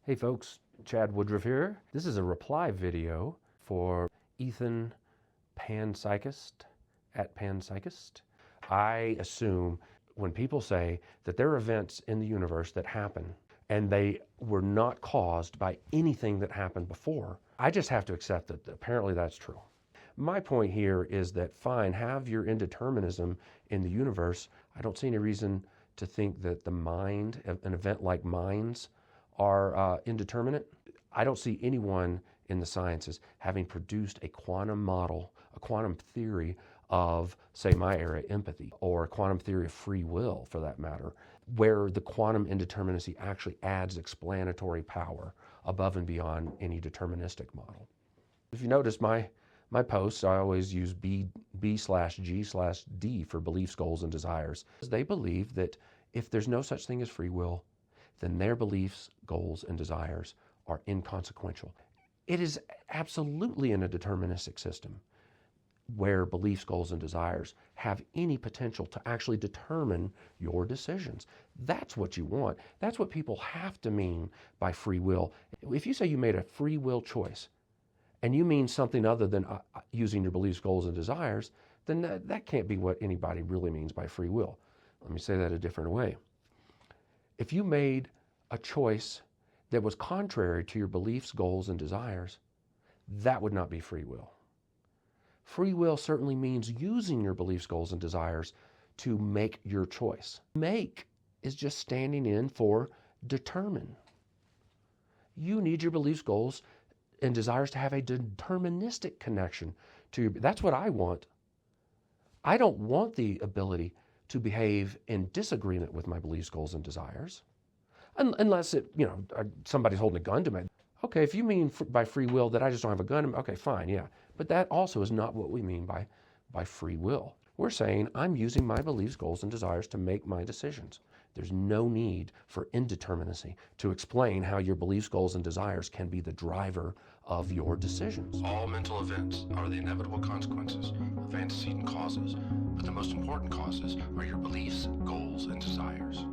Hey folks, Chad Woodruff here. This is a reply video for Ethan Panpsychist at Panpsychist. I assume when people say that there are events in the universe that happen and they were not caused by anything that happened before, I just have to accept that apparently that's true. My point here is that fine, have your indeterminism in the universe. I don't see any reason to think that the mind, an event like minds, are indeterminate. I don't see anyone in the sciences having produced a quantum model, a quantum theory of, say, my era, empathy, or a quantum theory of free will, for that matter, where the quantum indeterminacy actually adds explanatory power above and beyond any deterministic model. If you notice my posts, I always use B/G/D for beliefs, goals, and desires. They believe that if there's no such thing as free will, then their beliefs, goals, and desires are inconsequential. It is absolutely in a deterministic system where beliefs, goals, and desires have any potential to actually determine your decisions. That's what you want. That's what people have to mean by free will. If you say you made a free will choice, and you mean something other than using your beliefs, goals, and desires, then that can't be what anybody really means by free will. Let me say that a different way. If you made a choice that was contrary to your beliefs, goals, and desires, that would not be free will. Free will certainly means using your beliefs, goals, and desires to make your choice. Make is just standing in for determine. You need your beliefs, goals, and desires to have a deterministic connection to that's what I want. I don't want the ability to behave in disagreement with my beliefs, goals, and desires. Unless somebody's holding a gun to me. Okay, if you mean by free will that I just don't have a gun, okay, fine, yeah. But that also is not what we mean by free will. We're saying I'm using my beliefs, goals, and desires to make my decisions. There's no need for indeterminacy to explain how your beliefs, goals, and desires can be the driver of your decisions. All mental events are the inevitable consequences of antecedent causes, but the most important causes are your beliefs, goals, and desires.